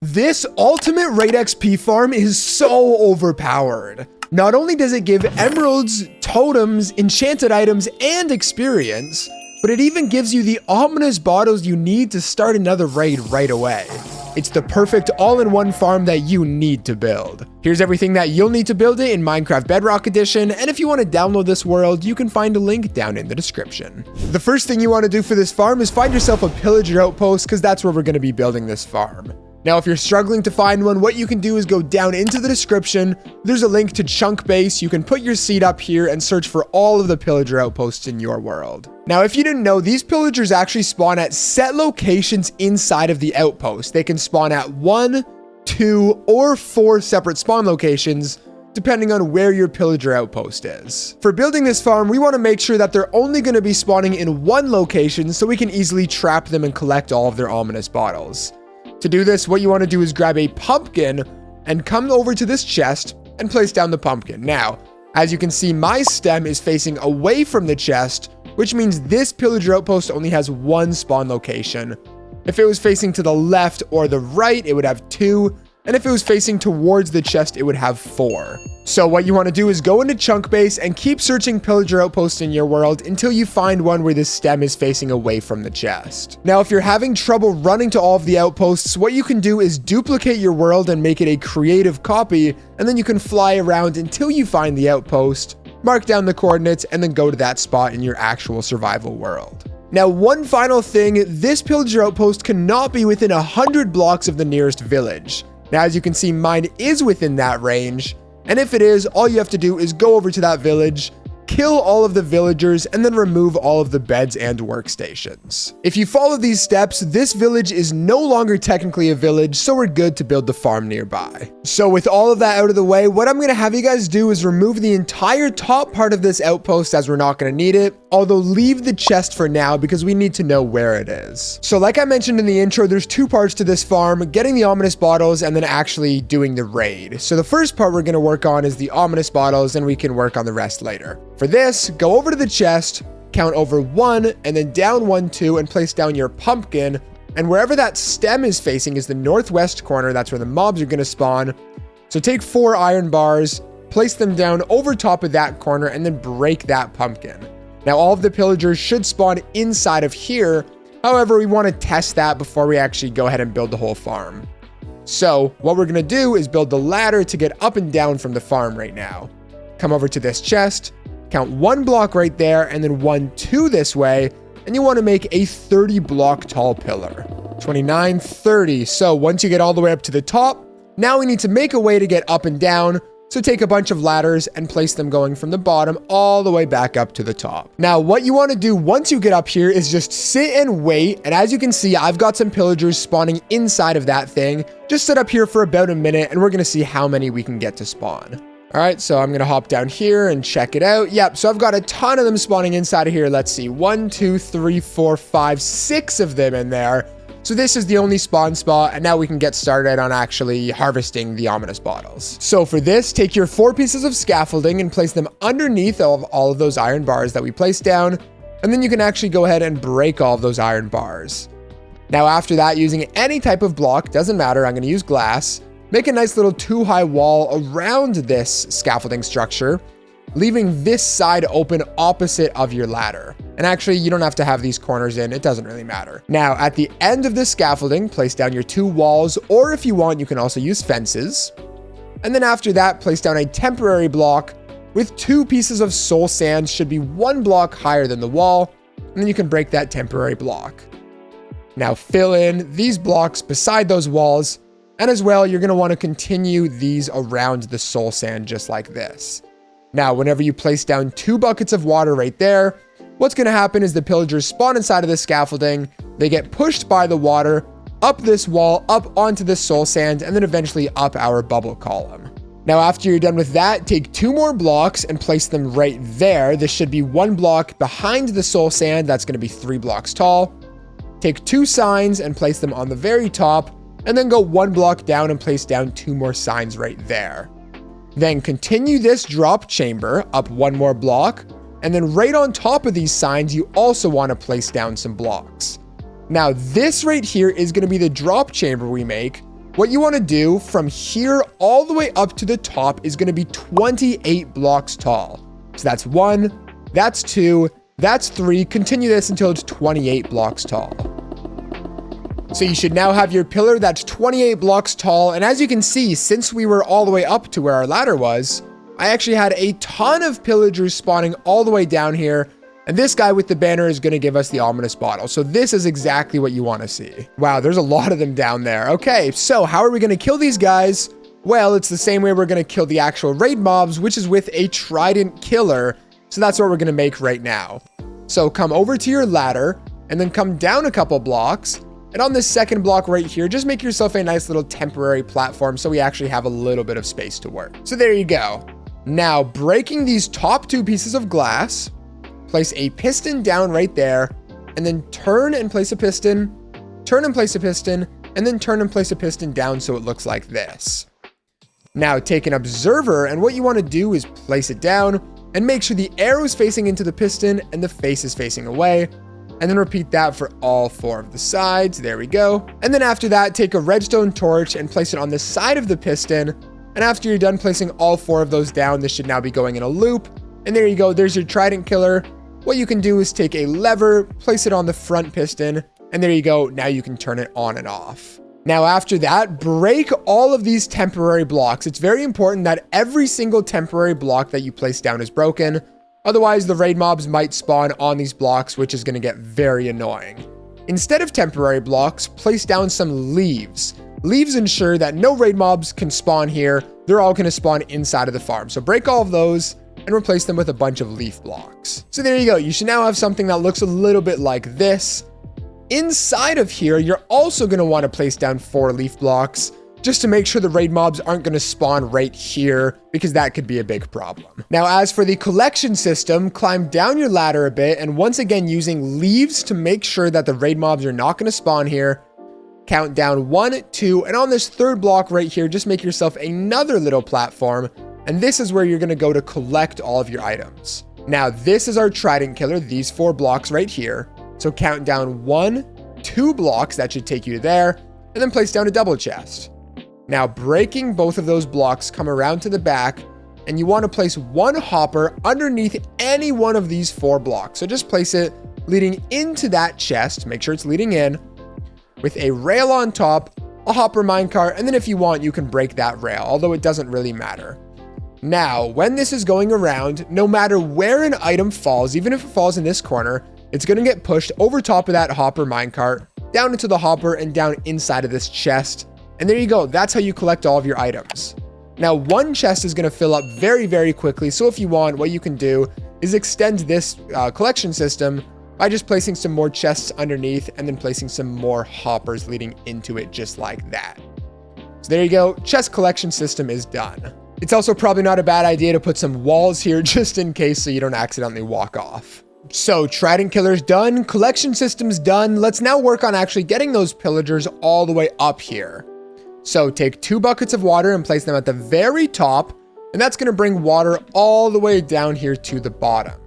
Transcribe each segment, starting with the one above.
This ultimate raid XP farm is so overpowered. Not only does it give emeralds, totems, enchanted items, and experience, but it even gives you the ominous bottles you need to start another raid right away. It's the perfect all-in-one farm that you need to build. Here's everything that you'll need to build it in Minecraft Bedrock Edition, and if you want to download this world, you can find a link down in the description. The first thing you want to do for this farm is find yourself a Pillager outpost, because that's where we're going to be building this farm. Now, if you're struggling to find one, what you can do is go down into the description. There's a link to ChunkBase. You can put your seed up here and search for all of the Pillager outposts in your world. Now, if you didn't know, these Pillagers actually spawn at set locations inside of the outpost. They can spawn at 1, 2, or 4 separate spawn locations, depending on where your Pillager outpost is. For building this farm, we want to make sure that they're only going to be spawning in one location so we can easily trap them and collect all of their ominous bottles. To do this, what you want to do is grab a pumpkin and come over to this chest and place down the pumpkin. Now, as you can see, my stem is facing away from the chest, which means this Pillager outpost only has one spawn location. If it was facing to the left or the right, it would have 2. And if it was facing towards the chest, it would have 4. So what you want to do is go into ChunkBase and keep searching Pillager outposts in your world until you find one where the stem is facing away from the chest. Now, if you're having trouble running to all of the outposts, what you can do is duplicate your world and make it a creative copy, and then you can fly around until you find the outpost, mark down the coordinates, and then go to that spot in your actual survival world. Now, one final thing, this Pillager outpost cannot be within 100 blocks of the nearest village. Now, as you can see, mine is within that range, and if it is, all you have to do is go over to that village, kill all of the villagers, and then remove all of the beds and workstations. If you follow these steps, this village is no longer technically a village, so we're good to build the farm nearby. So with all of that out of the way, what I'm going to have you guys do is remove the entire top part of this outpost, as we're not going to need it, although leave the chest for now because we need to know where it is. So like I mentioned in the intro, there's 2 parts to this farm, getting the ominous bottles and then actually doing the raid. So the first part we're going to work on is the ominous bottles, and we can work on the rest later. For this, go over to the chest, count over 1, and then down 1, 2, and place down your pumpkin. And wherever that stem is facing is the northwest corner. That's where the mobs are going to spawn. So take 4 iron bars, place them down over top of that corner, and then break that pumpkin. Now, all of the pillagers should spawn inside of here. However, we want to test that before we actually go ahead and build the whole farm. So what we're going to do is build the ladder to get up and down from the farm right now. Come over to this chest, count 1 block right there, and then 1, 2 this way. And you want to make a 30 block tall pillar. 29, 30. So once you get all the way up to the top, now we need to make a way to get up and down. So take a bunch of ladders and place them going from the bottom all the way back up to the top. Now, what you want to do once you get up here is just sit and wait. And as you can see, I've got some pillagers spawning inside of that thing. Just sit up here for about a minute and we're going to see how many we can get to spawn. All right, so I'm going to hop down here and check it out. Yep, so I've got a ton of them spawning inside of here. Let's see, 1, 2, 3, 4, 5, 6 of them in there. So this is the only spawn spot, and now we can get started on actually harvesting the ominous bottles. So for this, take your 4 pieces of scaffolding and place them underneath all of those iron bars that we placed down, and then you can actually go ahead and break all of those iron bars. Now after that, using any type of block, doesn't matter, I'm going to use glass, make a nice little 2-high wall around this scaffolding structure, leaving this side open opposite of your ladder. And actually, you don't have to have these corners in, it doesn't really matter. Now, at the end of this scaffolding, place down your 2 walls, or if you want, you can also use fences. And then after that, place down a temporary block with 2 pieces of soul sand, should be 1 block higher than the wall, and then you can break that temporary block. Now fill in these blocks beside those walls, and as well, you're going to want to continue these around the soul sand just like this. Now, whenever you place down 2 buckets of water right there, what's going to happen is the pillagers spawn inside of the scaffolding, they get pushed by the water, up this wall, up onto this soul sand, and then eventually up our bubble column. Now, after you're done with that, take 2 more blocks and place them right there. This should be 1 block behind the soul sand. That's going to be 3 blocks tall. Take 2 signs and place them on the very top, and then go 1 block down and place down 2 more signs right there. Then continue this drop chamber up 1 more block, and then right on top of these signs, you also want to place down some blocks. Now, this right here is going to be the drop chamber we make, What you want to do from here all the way up to the top is going to be 28 blocks tall. So that's 1, that's 2, that's 3. Continue this until it's 28 blocks tall. So you should now have your pillar that's 28 blocks tall. And as you can see, since we were all the way up to where our ladder was, I actually had a ton of pillagers spawning all the way down here. And this guy with the banner is going to give us the ominous bottle. So this is exactly what you want to see. Wow, there's a lot of them down there. Okay, so how are we going to kill these guys? Well, it's the same way we're going to kill the actual raid mobs, which is with a trident killer. So that's what we're going to make right now. So come over to your ladder and then come down a couple blocks. And on this second block right here, just make yourself a nice little temporary platform so we actually have a little bit of space to work. So there you go. Now, breaking these top 2 pieces of glass, place a piston down right there, and then turn and place a piston, turn and place a piston, and then turn and place a piston down so it looks like this. Now, take an observer, and what you want to do is place it down and make sure the arrow is facing into the piston and the face is facing away. And then repeat that for all 4 of the sides. There we go. And then after that, take a redstone torch and place it on the side of the piston. And after you're done placing all 4 of those down, this should now be going in a loop. And there you go. There's your trident killer. What you can do is take a lever, place it on the front piston, and there you go. Now you can turn it on and off. Now after that, break all of these temporary blocks. It's very important that every single temporary block that you place down is broken. Otherwise, the raid mobs might spawn on these blocks, which is going to get very annoying. Instead of temporary blocks, place down some leaves. Leaves ensure that no raid mobs can spawn here. They're all going to spawn inside of the farm. So break all of those and replace them with a bunch of leaf blocks. So there you go. You should now have something that looks a little bit like this. Inside of here, you're also going to want to place down 4 leaf blocks just to make sure the raid mobs aren't going to spawn right here, because that could be a big problem. Now, as for the collection system, climb down your ladder a bit, and once again, using leaves to make sure that the raid mobs are not going to spawn here. Count down 1, 2, and on this 3rd block right here, just make yourself another little platform, and this is where you're going to go to collect all of your items. Now, this is our trident killer, these 4 blocks right here. So count down 1, 2 blocks, that should take you to there, and then place down a double chest. Now, breaking both of those blocks, come around to the back, and you want to place 1 hopper underneath any one of these 4 blocks. So just place it leading into that chest, make sure it's leading in, with a rail on top, a hopper minecart, and then if you want, you can break that rail, although it doesn't really matter. Now, when this is going around, no matter where an item falls, even if it falls in this corner, it's going to get pushed over top of that hopper minecart, down into the hopper, and down inside of this chest. And there you go. That's how you collect all of your items. Now, 1 chest is going to fill up very, very quickly. So if you want, what you can do is extend this collection system by just placing some more chests underneath and then placing some more hoppers leading into it just like that. So there you go. Chest collection system is done. It's also probably not a bad idea to put some walls here just in case so you don't accidentally walk off. So trident killer's done. Collection system's done. Let's now work on actually getting those pillagers all the way up here. So take 2 buckets of water and place them at the very top, and that's going to bring water all the way down here to the bottom.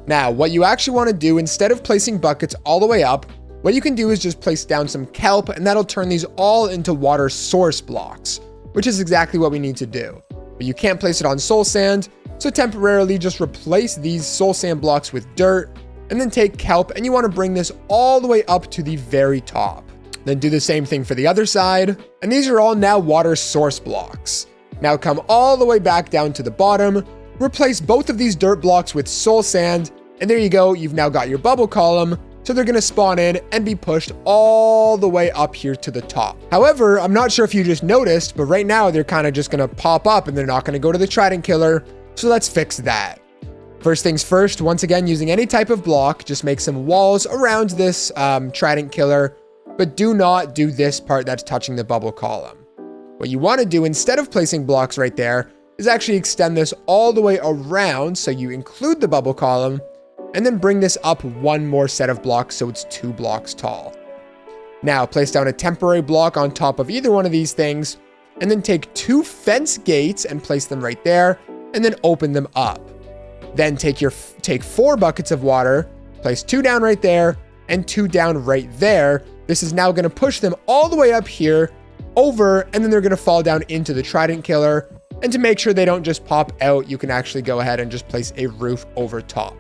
Now, what you actually want to do, instead of placing buckets all the way up, what you can do is just place down some kelp, and that'll turn these all into water source blocks, which is exactly what we need to do. But you can't place it on soul sand, so temporarily just replace these soul sand blocks with dirt, and then take kelp, and you want to bring this all the way up to the very top. Then do the same thing for the other side. And these are all now water source blocks. Now come all the way back down to the bottom, replace both of these dirt blocks with soul sand, and there you go. You've now got your bubble column. So they're going to spawn in and be pushed all the way up here to the top. However, I'm not sure if you just noticed, but right now they're kind of just going to pop up and they're not going to go to the trident killer. So let's fix that. First things first, once again, using any type of block, just make some walls around this trident killer. But do not do this part that's touching the bubble column. What you want to do instead of placing blocks right there is actually extend this all the way around so you include the bubble column and then bring this up 1 more set of blocks so it's 2 blocks tall. Now place down a temporary block on top of either one of these things and then take 2 fence gates and place them right there and then open them up. Then take 4 buckets of water, place 2 down right there and 2 down right there. This is now going to push them all the way up here over, and then they're going to fall down into the Trident Killer. And to make sure they don't just pop out, you can actually go ahead and just place a roof over top.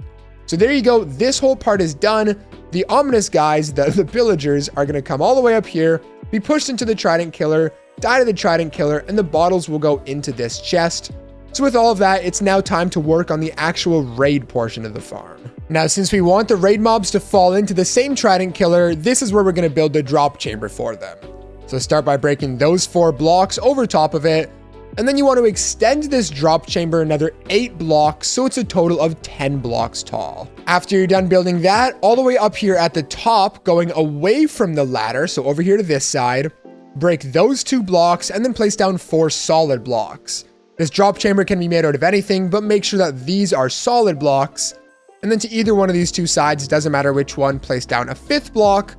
So there you go. This whole part is done. The ominous guys, the pillagers, are going to come all the way up here, be pushed into the Trident Killer, die to the Trident Killer, and the bottles will go into this chest. So with all of that, it's now time to work on the actual raid portion of the farm. Now, since we want the raid mobs to fall into the same Trident Killer, this is where we're going to build the drop chamber for them. So start by breaking those 4 blocks over top of it. And then you want to extend this drop chamber another 8 blocks, so it's a total of 10 blocks tall. After you're done building that, all the way up here at the top, going away from the ladder, so over here to this side, break those 2 blocks and then place down 4 solid blocks. This drop chamber can be made out of anything, but make sure that these are solid blocks. And then to either one of these 2 sides, doesn't matter which one, place down a 5th block,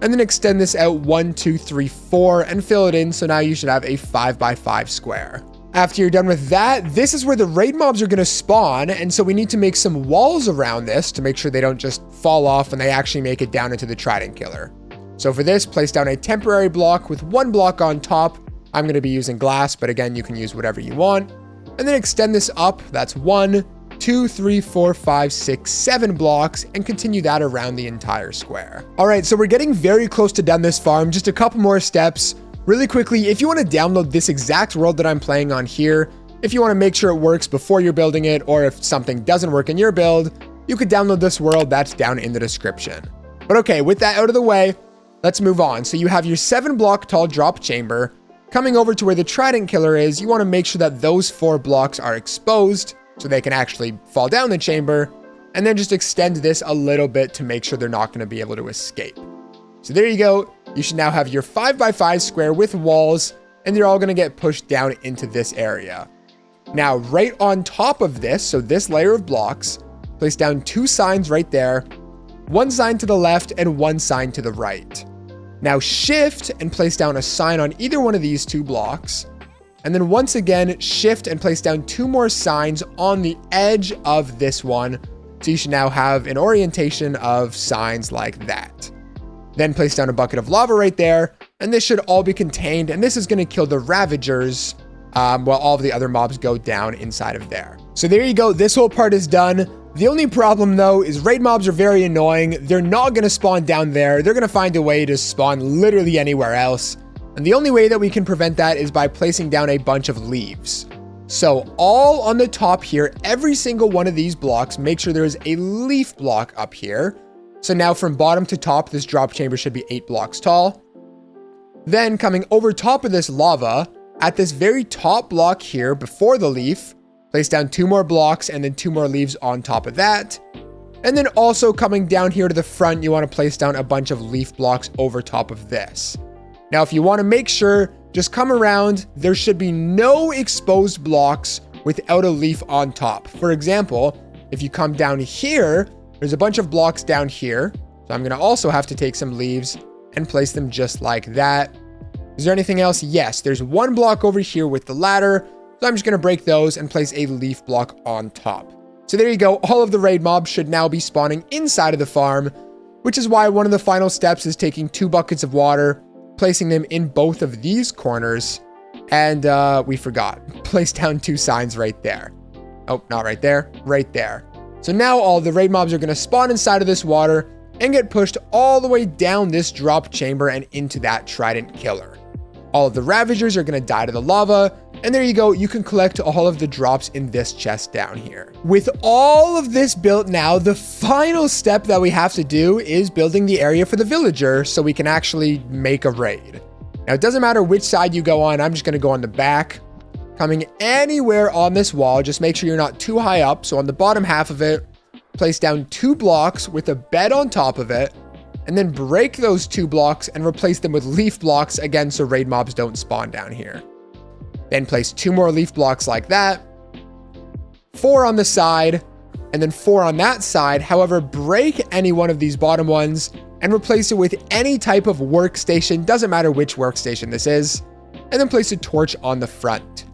and then extend this out 1, 2, 3, 4 and fill it in. So now you should have a 5x5 square. After you're done with that, this is where the raid mobs are going to spawn. And so we need to make some walls around this to make sure they don't just fall off and they actually make it down into the Trident Killer. So for this, place down a temporary block with 1 block on top. I'm going to be using glass, but again, you can use whatever you want. And then extend this up. That's 1, 2, 3, 4, 5, 6, 7 blocks, and continue that around the entire square. All right, so we're getting very close to done this farm. Just a couple more steps. Really quickly, if you want to download this exact world that I'm playing on here, if you want to make sure it works before you're building it, or if something doesn't work in your build, you could download this world. That's down in the description. But okay, with that out of the way, let's move on. So you have your 7 block tall drop chamber. Coming over to where the Trident Killer is, you want to make sure that those 4 blocks are exposed so they can actually fall down the chamber, and then just extend this a little bit to make sure they're not going to be able to escape. So there you go. You should now have your 5x5 square with walls, and they're all going to get pushed down into this area. Now, right on top of this, so this layer of blocks, place down 2 signs right there, 1 sign to the left and 1 sign to the right. Now shift and place down a sign on either one of these 2 blocks. And then once again, shift and place down 2 more signs on the edge of this one. So you should now have an orientation of signs like that. Then place down a bucket of lava right there. And this should all be contained. And this is going to kill the Ravagers while all of the other mobs go down inside of there. So there you go. This whole part is done. The only problem though is raid mobs are very annoying. They're not going to spawn down there. They're going to find a way to spawn literally anywhere else. And the only way that we can prevent that is by placing down a bunch of leaves. So all on the top here, every single one of these blocks, make sure there is a leaf block up here. So now from bottom to top, this drop chamber should be 8 blocks tall. Then coming over top of this lava, at this very top block here before the leaf, place down 2 more blocks and then 2 more leaves on top of that. And then also coming down here to the front, you want to place down a bunch of leaf blocks over top of this. Now, if you want to make sure, just come around. There should be no exposed blocks without a leaf on top. For example, if you come down here, there's a bunch of blocks down here. So I'm going to also have to take some leaves and place them just like that. Is there anything else? Yes, there's 1 block over here with the ladder. So I'm just going to break those and place a leaf block on top. So there you go. All of the raid mobs should now be spawning inside of the farm, which is why one of the final steps is taking 2 buckets of water, placing them in both of these corners. And we forgot. Place down 2 signs right there. Oh, not right there, right there. So now all the raid mobs are going to spawn inside of this water and get pushed all the way down this drop chamber and into that Trident Killer. All of the Ravagers are going to die to the lava. And there you go. You can collect all of the drops in this chest down here. With all of this built now, the final step that we have to do is building the area for the villager so we can actually make a raid. Now, it doesn't matter which side you go on. I'm just going to go on the back. Coming anywhere on this wall, just make sure you're not too high up. So on the bottom half of it, place down 2 blocks with a bed on top of it. And then break those 2 blocks and replace them with leaf blocks again so raid mobs don't spawn down here. Then place 2 more leaf blocks like that, 4 on the side, and then 4 on that side. However, break any one of these bottom ones and replace it with any type of workstation. Doesn't matter which workstation this is. And then place a torch on the front.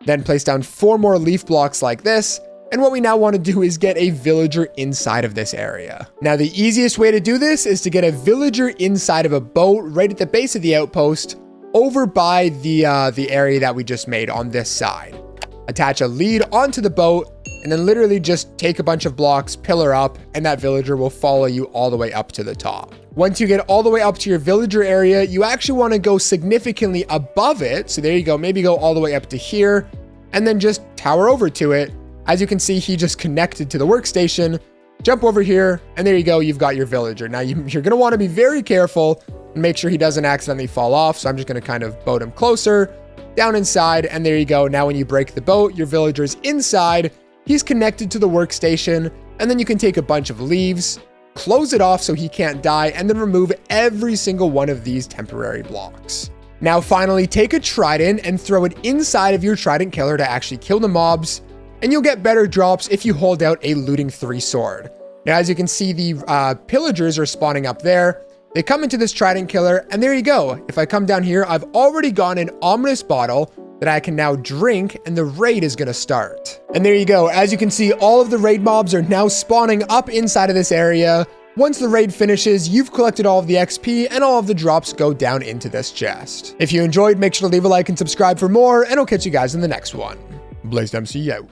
Then place down 4 more leaf blocks like this. And what we now want to do is get a villager inside of this area. Now, the easiest way to do this is to get a villager inside of a boat right at the base of the outpost. over by the area that we just made on this side. Attach a lead onto the boat, and then literally just take a bunch of blocks, pillar up, and that villager will follow you all the way up to the top. Once you get all the way up to your villager area, you actually want to go significantly above it. So there you go, maybe go all the way up to here, and then just tower over to it. As you can see, he just connected to the workstation. Jump over here, and there you go, you've got your villager. Now you're going to want to be very careful and make sure he doesn't accidentally fall off. So I'm just going to kind of boat him closer, down inside, and there you go. Now when you break the boat, your villager's inside. He's connected to the workstation, and then you can take a bunch of leaves, close it off so he can't die, and then remove every single one of these temporary blocks. Now finally, take a trident and throw it inside of your trident killer to actually kill the mobs, and you'll get better drops if you hold out a looting 3 sword. Now as you can see, the pillagers are spawning up there. They come into this trident killer, and there you go. If I come down here, I've already got an ominous bottle that I can now drink, and the raid is gonna start. And there you go. As you can see, all of the raid mobs are now spawning up inside of this area. Once the raid finishes, you've collected all of the XP, and all of the drops go down into this chest. If you enjoyed, make sure to leave a like and subscribe for more, and I'll catch you guys in the next one. BlazedMC out.